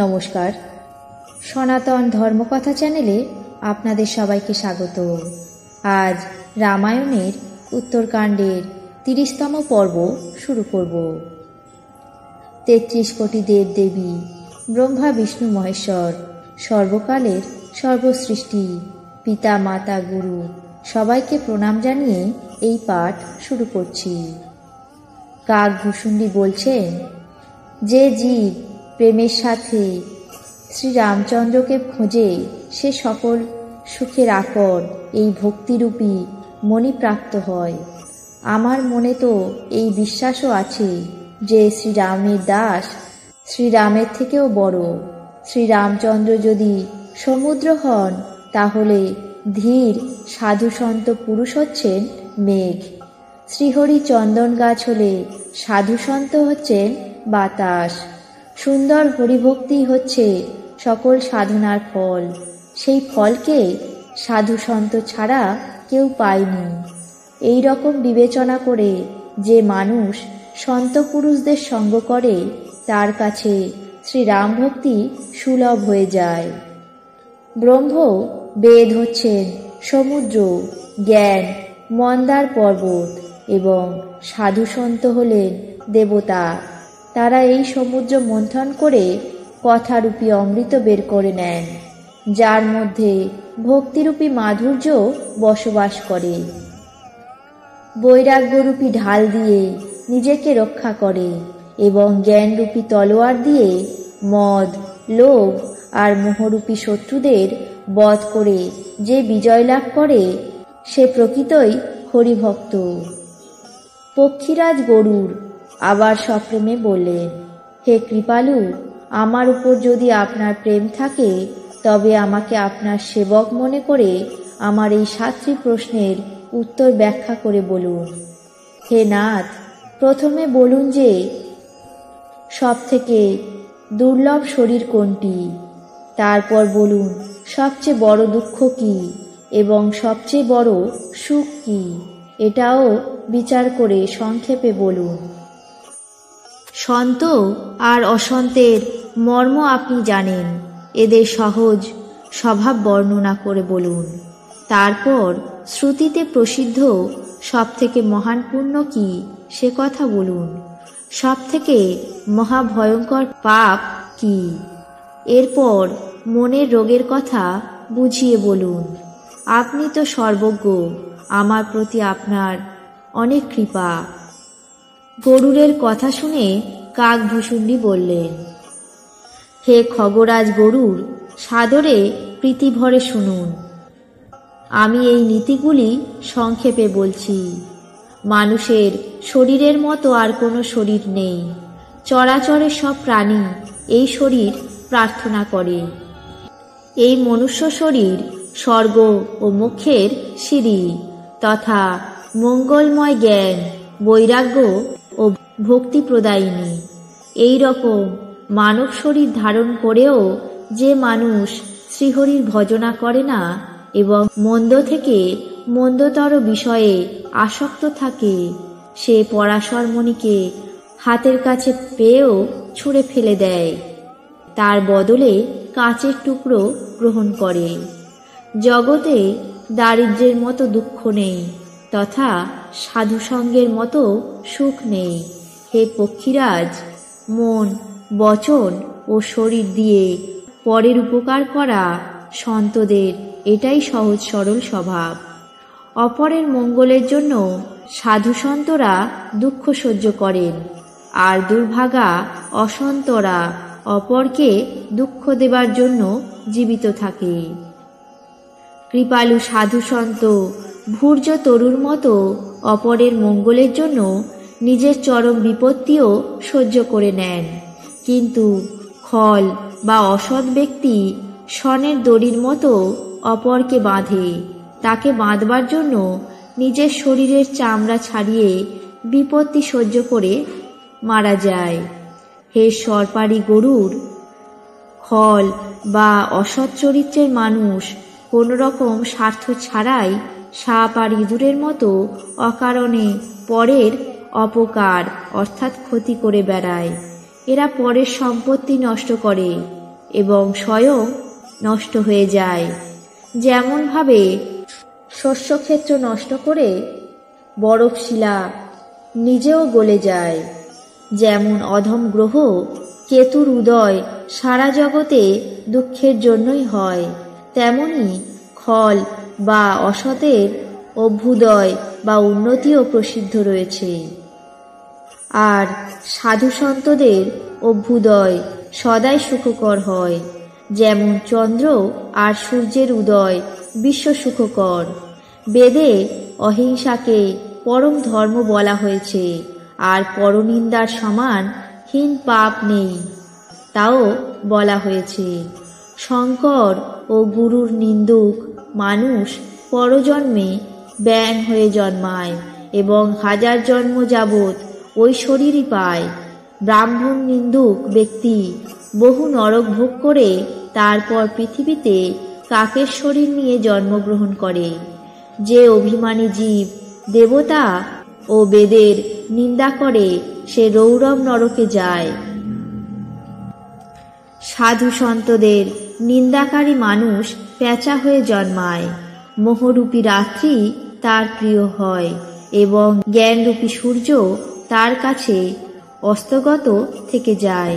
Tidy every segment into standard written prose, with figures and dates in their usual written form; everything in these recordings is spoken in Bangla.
নমস্কার, সনাতন ধর্মকথা চ্যানেলে আপনাদের সবাইকে স্বাগত। আজ রামায়ণের উত্তরকাণ্ডের 30তম পর্ব শুরু করব। 33 কোটি দেবদেবী, ব্রহ্মা বিষ্ণু মহেশ্বর, সর্বকালের সর্বসৃষ্টি, পিতা মাতা গুরু সবাইকে প্রণাম জানিয়ে এই পাঠ শুরু করছি। কাকভূষুণ্ডী বলছেন, যে জীব প্রেমের সাথে শ্রীরামচন্দ্রকে খোঁজে সে সকল সুখের আকর এই ভক্তিরূপী মণিপ্রাপ্ত হয়। আমার মনে তো এই বিশ্বাসও আছে যে শ্রীরামের দাস শ্রীরামের থেকেও বড়। শ্রীরামচন্দ্র যদি সমুদ্র হন, তাহলে ধীর সাধুসন্ত পুরুষ হচ্ছেন মেঘ। শ্রীহরি চন্দন গাছ হলে সাধুসন্ত হচ্ছেন বাতাস। সুন্দর হরিভক্তি হচ্ছে সকল সাধনার ফল। সেই ফলকে সাধুসন্ত ছাড়া কেউ পায়নি। এই রকম বিবেচনা করে যে মানুষ সন্ত পুরুষদের সঙ্গ করে, তার কাছে শ্রীরাম ভক্তি সুলভ হয়ে যায়। ব্রহ্ম বেদ হচ্ছেন সমুদ্র, জ্ঞান মন্দার পর্বত এবং সাধুসন্ত হলেন দেবতা। তারা এই সমুদ্র মন্থন করে কথারূপী অমৃত বের করে নেন, যার মধ্যে ভক্তিরূপী মাধুর্য বসবাস করে। বৈরাগ্যরূপী ঢাল দিয়ে নিজেকে রক্ষা করে এবং জ্ঞানরূপী তলোয়ার দিয়ে মদ, লোভ আর মোহরূপী শত্রুদের বধ করে যে বিজয় লাভ করে, সে প্রকৃতই হরিভক্ত। পক্ষীরাজ গরুড় আবার সপ্রেমে বললেন, হে কৃপালু, আমার উপর যদি আপনার প্রেম থাকে, তবে আমাকে আপনার সেবক মনে করে আমার এই 7টি প্রশ্নের উত্তর ব্যাখ্যা করে বলুন। হে নাথ, প্রথমে বলুন যে সব থেকে দুর্লভ শরীর কোনটি, তারপর বলুন সবচেয়ে বড় দুঃখ কি এবং সবচেয়ে বড় সুখ কি, এটাও বিচার করে সংক্ষেপে বলুন। সন্ত আর অসন্তের মর্ম আপনি জানেন, এদের সহজ স্বভাব বর্ণনা করে বলুন। তারপর শ্রুতিতে প্রসিদ্ধ সবথেকে মহান পুণ্য কি সে কথা বলুন। সবথেকে মহাভয়ঙ্কর পাপ কি, এরপর মনের রোগের কথা বুঝিয়ে বলুন। আপনি তো সর্বজ্ঞ, আমার প্রতি আপনার অনেক কৃপা। গরুড়ের কথা শুনে কাকভূষুণ্ডী বললেন, হে খগরাজ গরুড়, সাদরে প্রীতিভরে শুনুন। আমি এই নীতিগুলি সংক্ষেপে বলছি। মানুষের শরীরের মতো আর কোনো শরীর নেই। চরাচরের সব প্রাণী এই শরীর প্রার্থনা করে। এই মনুষ্য শরীর স্বর্গ ও মোক্ষের সিঁড়ি তথা মঙ্গলময় জ্ঞান, বৈরাগ্য ও ভক্তি প্রদায়িনী। এই রকম মানব শরীর ধারণ করেও যে মানুষ শ্রীহরির ভজনা করে না এবং মন্দ থেকে মন্দতর বিষয়ে আসক্ত থাকে, সে পরাশরমণিকে হাতের কাছে পেয়েও ছুঁড়ে ফেলে দেয়, তার বদলে কাঁচের টুকরো গ্রহণ করে। জগতে দারিদ্র্যের মতো দুঃখ নেই, তথা সাধুসঙ্গের মতো সুখ নেই। হে পক্ষীরাজ, মন, বচন ও শরীর দিয়ে পরের উপকার করা সন্তদের এটাই সহজ সরল স্বভাব। অপরের মঙ্গলের জন্য সাধুসন্তরা দুঃখ সহ্য করেন, আর দুর্ভাগা অসন্তরা অপরকে দুঃখ দেবার জন্য জীবিত থাকে। কৃপালু সাধুসন্ত ভূর্য তরুর মতো অপরের মঙ্গলের জন্য নিজের চরম বিপত্তিও সহ্য করে নেন, কিন্তু খল বা অসৎ ব্যক্তি শনের দড়ির মতো অপরকে বাঁধে। তাকে বাঁধবার জন্য নিজের শরীরের চামড়া ছাড়িয়ে বিপত্তি সহ্য করে মারা যায়। হে সর্পারি গরুড়, খল বা অসৎ চরিত্রের মানুষ কোন রকম স্বার্থ ছাড়াই সাপ আর ইঁদুরের মতো অকারণে পরের অপকার অর্থাৎ ক্ষতি করে বেড়ায়। এরা পরের সম্পত্তি নষ্ট করে, এবং স্বয়ং নষ্ট হয়ে যায়। যেমনভাবে শস্যক্ষেত্র নষ্ট করে বরফশিলা নিজেও গলে যায়, যেমন অধম গ্রহ কেতুর উদয় সারা জগতে দুঃখের জন্যই হয়, তেমনি খল বা অসতের অভ্যুদয় বা উন্নতিও প্রসিদ্ধ রয়েছে। আর সাধু সন্তদের অভ্যুদয় সদাই সুখকর হয়, যেমন চন্দ্র আর সূর্যের উদয় বিশ্ব সুখকর। বেদে অহিংসাকে পরম ধর্ম বলা হয়েছে, আর পরনিন্দার সমান হীন পাপ নেই তাও বলা হয়েছে। শঙ্কর ও গুরুর নিন্দুক মানুষ পরজন্মে ব্যাঙ হয়ে জন্মায় এবং হাজার জন্ম যাবৎ ওই শরীরই পায়। ব্রাহ্মণ নিন্দুক ব্যক্তি বহু নরক ভোগ করে তারপর পৃথিবীতে কাকের শরীর নিয়ে জন্মগ্রহণ করে। যে অভিমানী জীব দেবতা ও বেদের নিন্দা করে সে রৌরব নরকে যায়। সাধু সন্তদের নিন্দাকারী মানুষ পেঁচা হয়ে জন্মায়। মোহরূপী রাত্রি তার প্রিয় হয় এবং জ্ঞানরূপী সূর্য তার কাছে অস্তগত থেকে যায়।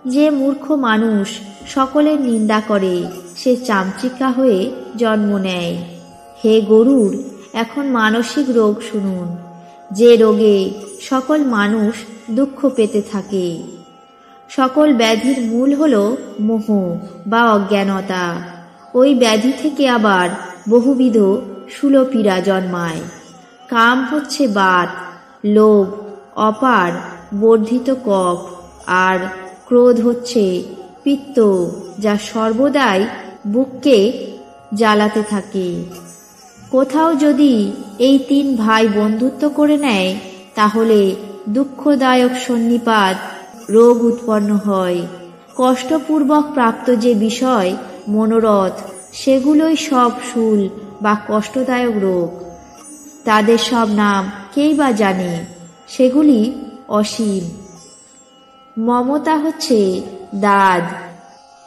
যে মূর্খ মানুষ সকলের নিন্দা করে সে চামচিকা হয়ে জন্ম নেয়। হে গরুর, এখন মানসিক রোগ শুনুন, যে রোগে সকল মানুষ দুঃখ পেতে থাকে। সকল ব্যাধির মূল হল মোহ বা অজ্ঞানতা। ওই ব্যাধি থেকে আবার বহুবিধ শূলপীড়া জন্মায়। কাম হচ্ছে বাত, লোভ অপার বর্ধিত কফ, আর ক্রোধ হচ্ছে পিত্ত, যা সর্বদাই বুককে জ্বালাতে থাকে। কোথাও যদি এই তিন ভাই বন্ধুত্ব করে নেয় তাহলে দুঃখদায়ক সন্নিপাত রোগ উৎপন্ন হয়। কষ্টপূর্বক প্রাপ্ত যে বিষয় মনোরথ সেগুলোই সব শূল বা কষ্টদায়ক রোগ। তাদের সব নাম কেই বা জানে, সেগুলি অসীম। মমতা হচ্ছে দাদ,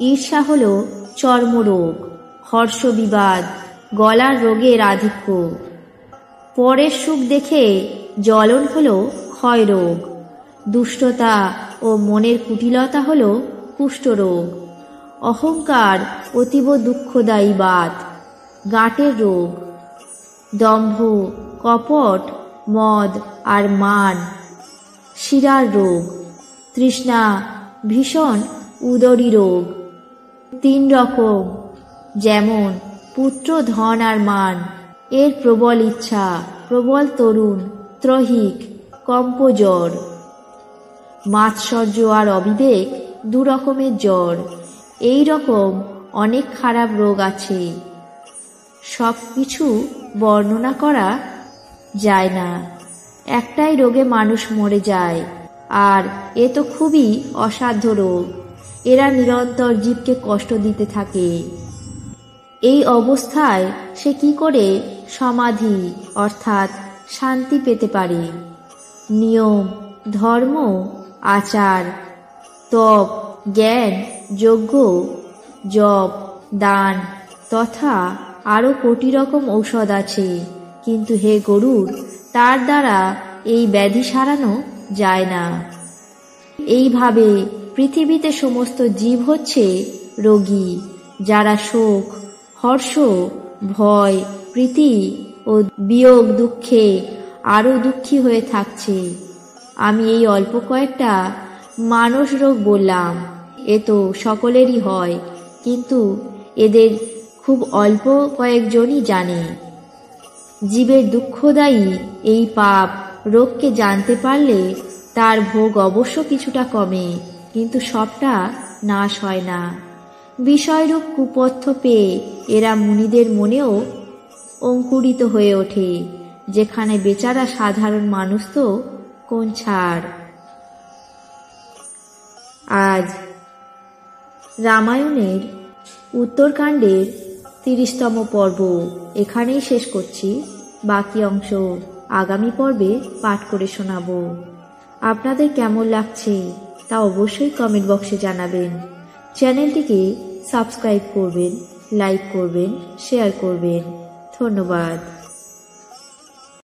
ঈর্ষা হল চর্মরোগ, হর্ষ বিবাদ গলার রোগের আধিক্য, পরের সুখ দেখে জ্বলন হল ক্ষয় রোগ, দুষ্টতা ও মনের কুটিলতা হল কুষ্ঠরোগ, অহংকার অতীব দুঃখদায়ী বাত, গাঁটের রোগ, দম্ভ কপট মদ আর মান শিরার রোগ, তৃষ্ণা ভীষণ উদরী রোগ। তিন রকম, যেমন পুত্র ধন আর মান, এর প্রবল ইচ্ছা, প্রবল তরুণ, ত্রহিক, কম্পজ্বর, মাৎসর্য আর অবিবেক দু রকমের জ্বর। এই রকম অনেক খারাপ রোগ আছে, সব কিছু বর্ণনা করা যায় না। একটাই রোগে মানুষ মরে যায়, আর এ তো খুবই অসাধ্য রোগ। এরা নিরন্তর জীবকে কষ্ট দিতে থাকে। এই অবস্থায় সে কি করে সমাধি অর্থাৎ শান্তি পেতে পারে? নিয়ম, ধর্ম, আচার, তপ, জ্ঞান, যজ্ঞ, জপ, দান তথা আরও কোটি রকম ঔষধ আছে, কিন্তু হে গরুর, তার দ্বারা এই ব্যাধি সারানো যায় না। এইভাবে পৃথিবীতে সমস্ত জীব হচ্ছে রোগী, যারা শোক, হর্ষ, ভয়, প্রীতি ও বিয়োগ দুঃখে আরও দুঃখী হয়ে থাকছে। আমি এই অল্প কয়েকটা মানস রোগ বললাম, এ তো সকলেরই হয়, কিন্তু এদের খুব অল্প কয়েকজনই জানে। জীবের দুঃখদায়ী এই পাপ রোগকে জানতে পারলে তার ভোগ অবশ্য কিছুটা কমে, কিন্তু সবটা নাশ হয় না। বিষয়রূপ কুপথ্য পেয়ে এরা মুনিদের মনেও অঙ্কুরিত হয়ে ওঠে, যেখানে বেচারা সাধারণ মানুষ তো কোন ছাড়। আজ রামায়ণের উত্তরকাণ্ডের 30তম পর্ব এখানেই শেষ করছি। বাকি অংশ আগামী পর্বে পাঠ করে শোনাবো। আপনাদের কেমন লাগছে তা অবশ্যই কমেন্ট বক্সে জানাবেন। চ্যানেলটিকে সাবস্ক্রাইব করবেন, লাইক করবেন, শেয়ার করবেন। ধন্যবাদ।